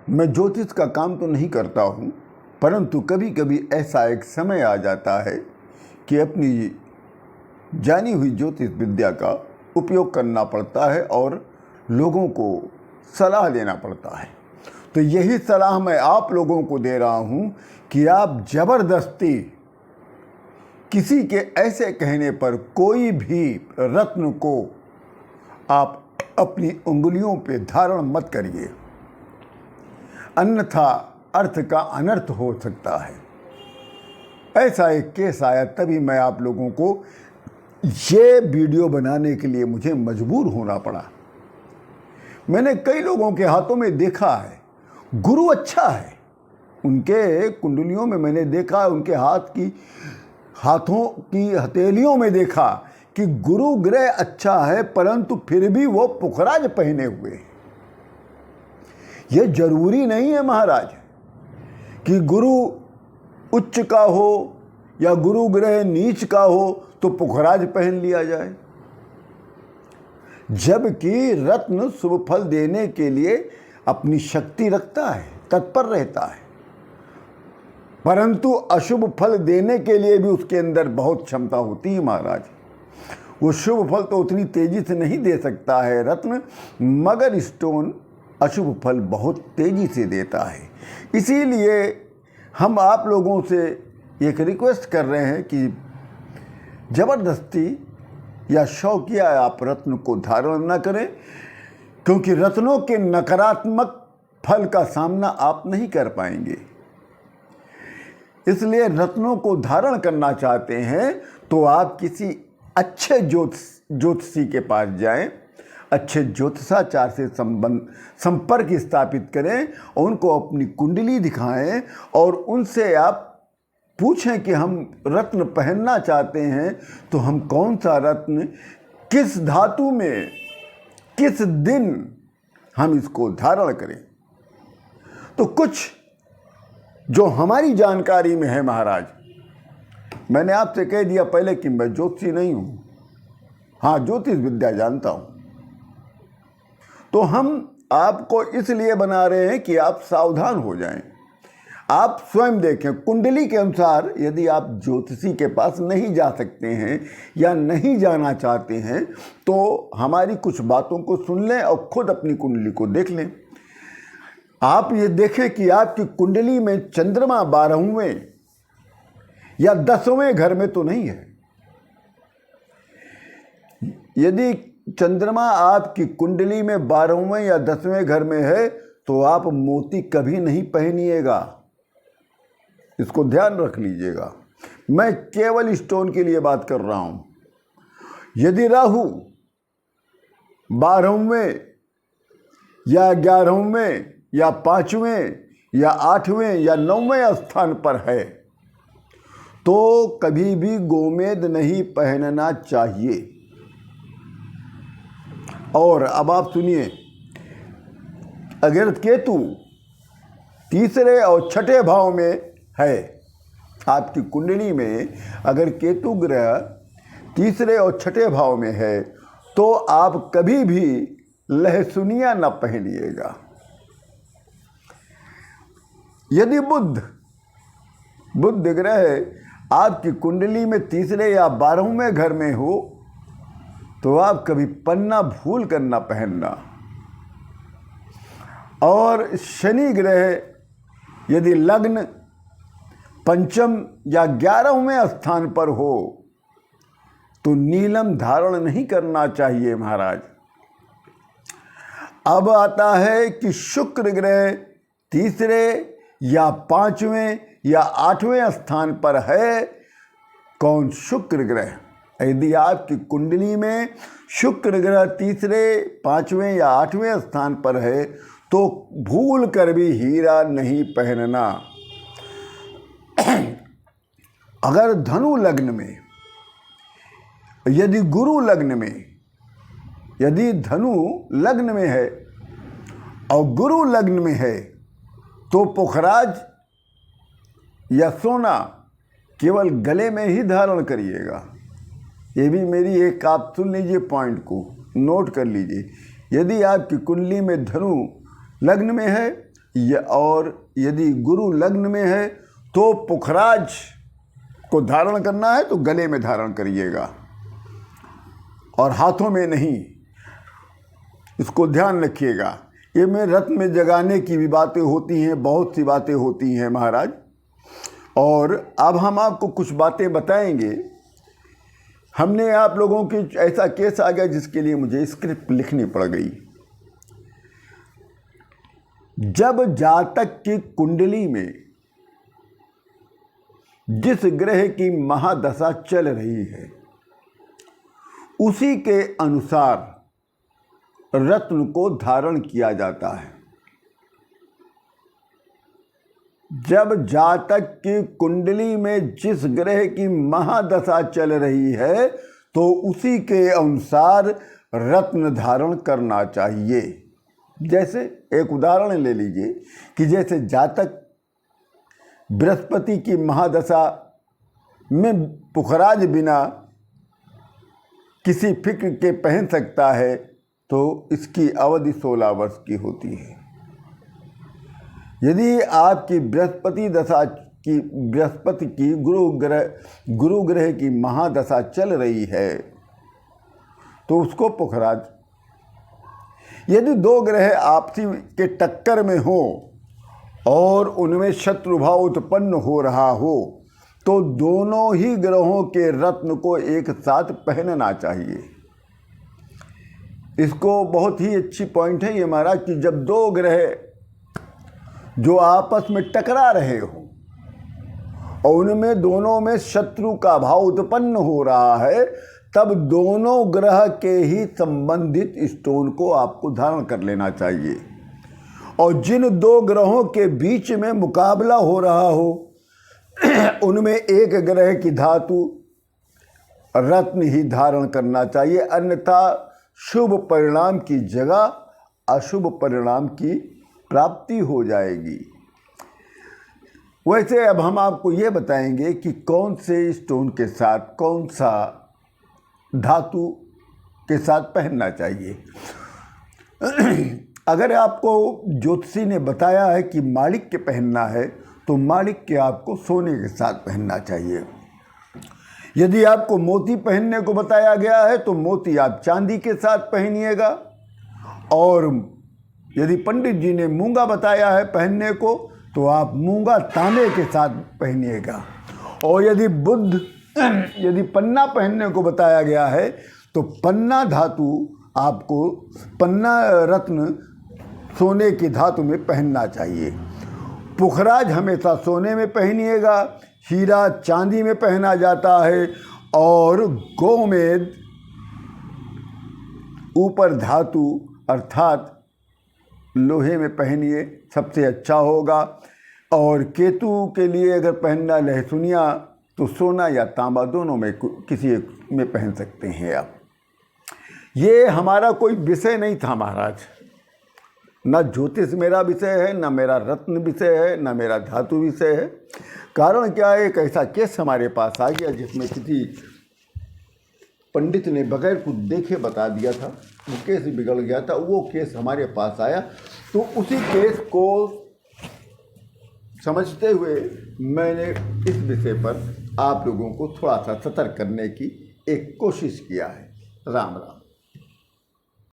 मैं ज्योतिष का काम तो नहीं करता हूँ, परंतु कभी कभी ऐसा एक समय आ जाता है कि अपनी जानी हुई ज्योतिष विद्या का उपयोग करना पड़ता है और लोगों को सलाह देना पड़ता है। तो यही सलाह मैं आप लोगों को दे रहा हूँ कि आप ज़बरदस्ती किसी के ऐसे कहने पर कोई भी रत्न को आप अपनी उंगलियों पे धारण मत करिए, अन्यथा अर्थ का अनर्थ हो सकता है। ऐसा एक केस आया, तभी मैं आप लोगों को ये वीडियो बनाने के लिए मुझे मजबूर होना पड़ा। मैंने कई लोगों के हाथों में देखा है, गुरु अच्छा है, उनके कुंडलियों में मैंने देखा, उनके हाथों की हथेलियों में देखा कि गुरु ग्रह अच्छा है, परंतु फिर भी वो पुखराज पहने हुए हैं। ये जरूरी नहीं है महाराज कि गुरु उच्च का हो या गुरु ग्रह नीच का हो तो पुखराज पहन लिया जाए, जबकि रत्न शुभ फल देने के लिए अपनी शक्ति रखता है, तत्पर रहता है, परंतु अशुभ फल देने के लिए भी उसके अंदर बहुत क्षमता होती है महाराज। वो शुभ फल तो उतनी तेजी से नहीं दे सकता है रत्न, मगर स्टोन अशुभ फल बहुत तेजी से देता है। इसीलिए हम आप लोगों से एक रिक्वेस्ट कर रहे हैं कि ज़बरदस्ती या शौकिया आप रत्न को धारण न करें, क्योंकि रत्नों के नकारात्मक फल का सामना आप नहीं कर पाएंगे। इसलिए रत्नों को धारण करना चाहते हैं तो आप किसी अच्छे ज्योतिषी के पास जाएं, अच्छे ज्योतिषाचार्य से संपर्क स्थापित करें और उनको अपनी कुंडली दिखाएं और उनसे आप पूछें कि हम रत्न पहनना चाहते हैं तो हम कौन सा रत्न, किस धातु में, किस दिन हम इसको धारण करें। तो कुछ जो हमारी जानकारी में है महाराज, मैंने आपसे कह दिया पहले कि मैं ज्योतिषी नहीं हूँ, हाँ ज्योतिष विद्या जानता हूँ। तो हम आपको इसलिए बना रहे हैं कि आप सावधान हो जाएं, आप स्वयं देखें कुंडली के अनुसार। यदि आप ज्योतिषी के पास नहीं जा सकते हैं या नहीं जाना चाहते हैं तो हमारी कुछ बातों को सुन लें और खुद अपनी कुंडली को देख लें। आप ये देखें कि आपकी कुंडली में चंद्रमा 12वें या 10वें घर में तो नहीं है। यदि चंद्रमा आपकी कुंडली में 12वें या 10वें घर में है तो आप मोती कभी नहीं पहनिएगा, इसको ध्यान रख लीजिएगा। मैं केवल स्टोन के लिए बात कर रहा हूं। यदि राहु 12वें या 11वें या 5वें या 8वें या 9वें स्थान पर है तो कभी भी गोमेद नहीं पहनना चाहिए। और अब आप सुनिए, अगर केतु तीसरे और छठे भाव में है, आपकी कुंडली में अगर केतु ग्रह तीसरे और छठे भाव में है तो आप कभी भी लहसुनिया न पहनिएगा। यदि बुध ग्रह आपकी कुंडली में तीसरे या 12वें घर में हो तो आप कभी पन्ना भूल कर ना पहनना। और शनि ग्रह यदि लग्न पंचम या 11वें स्थान पर हो तो नीलम धारण नहीं करना चाहिए महाराज। अब आता है कि शुक्र ग्रह तीसरे या 5वें या 8वें स्थान पर है। कौन? शुक्र ग्रह। यदि आपकी कुंडली में शुक्र ग्रह तीसरे, 5वें या 8वें स्थान पर है तो भूल कर भी हीरा नहीं पहनना। अगर धनु लग्न में, यदि गुरु लग्न में, यदि धनु लग्न में है और गुरु लग्न में है तो पुखराज या सोना केवल गले में ही धारण करिएगा। ये भी मेरी एक, आप सुन लीजिए, पॉइंट को नोट कर लीजिए। यदि आपकी कुंडली में धनु लग्न में है और यदि गुरु लग्न में है तो पुखराज को धारण करना है तो गले में धारण करिएगा और हाथों में नहीं, इसको ध्यान रखिएगा। ये में रत्न में जगाने की भी बातें होती हैं, बहुत सी बातें होती हैं महाराज। और अब हम आपको कुछ बातें बताएंगे। हमने आप लोगों की ऐसा केस आ गया जिसके लिए मुझे स्क्रिप्ट लिखनी पड़ गई। जब जातक की कुंडली में जिस ग्रह की महादशा चल रही है उसी के अनुसार रत्न को धारण किया जाता है। जब जातक की कुंडली में जिस ग्रह की महादशा चल रही है तो उसी के अनुसार रत्न धारण करना चाहिए। जैसे एक उदाहरण ले लीजिए कि जैसे जातक बृहस्पति की महादशा में पुखराज बिना किसी फिक्र के पहन सकता है तो इसकी अवधि 16 वर्ष की होती है। यदि आपकी बृहस्पति की गुरु ग्रह की महादशा चल रही है तो उसको पुखराज। यदि दो ग्रह आपसी के टक्कर में हो और उनमें शत्रुभाव उत्पन्न हो रहा हो तो दोनों ही ग्रहों के रत्न को एक साथ पहनना चाहिए। इसको बहुत ही अच्छी पॉइंट है ये महाराज कि जब दो ग्रह जो आपस में टकरा रहे हो और उनमें दोनों में शत्रु का भाव उत्पन्न हो रहा है तब दोनों ग्रह के ही संबंधित स्टोन को आपको धारण कर लेना चाहिए। और जिन दो ग्रहों के बीच में मुकाबला हो रहा हो उनमें एक ग्रह की धातु रत्न ही धारण करना चाहिए, अन्यथा शुभ परिणाम की जगह अशुभ परिणाम की प्राप्ति हो जाएगी। वैसे अब हम आपको ये बताएंगे कि कौन से स्टोन के साथ कौन सा धातु के साथ पहनना चाहिए। अगर आपको ज्योतिषी ने बताया है कि माणिक्य पहनना है तो माणिक्य आपको सोने के साथ पहनना चाहिए। यदि आपको मोती पहनने को बताया गया है तो मोती आप चांदी के साथ पहनिएगा। और यदि पंडित जी ने मूंगा बताया है पहनने को तो आप मूंगा तांबे के साथ पहनिएगा। और यदि पन्ना पहनने को बताया गया है तो पन्ना धातु आपको पन्ना रत्न सोने की धातु में पहनना चाहिए। पुखराज हमेशा सोने में पहनिएगा, हीरा चांदी में पहना जाता है और गोमेद ऊपर धातु अर्थात लोहे में पहनिए, सबसे अच्छा होगा। और केतु के लिए अगर पहनना लहसुनिया तो सोना या तांबा दोनों में किसी एक में पहन सकते हैं आप। ये हमारा कोई विषय नहीं था महाराज, ना ज्योतिष मेरा विषय है, ना मेरा रत्न विषय है, ना मेरा धातु विषय है। कारण क्या है, एक ऐसा केस हमारे पास आ गया जिसमें किसी पंडित ने बगैर कुछ देखे बता दिया था, वो केस बिगड़ गया था। वो केस हमारे पास आया तो उसी केस को समझते हुए मैंने इस विषय पर आप लोगों को थोड़ा सा सतर्क करने की एक कोशिश किया है। राम राम।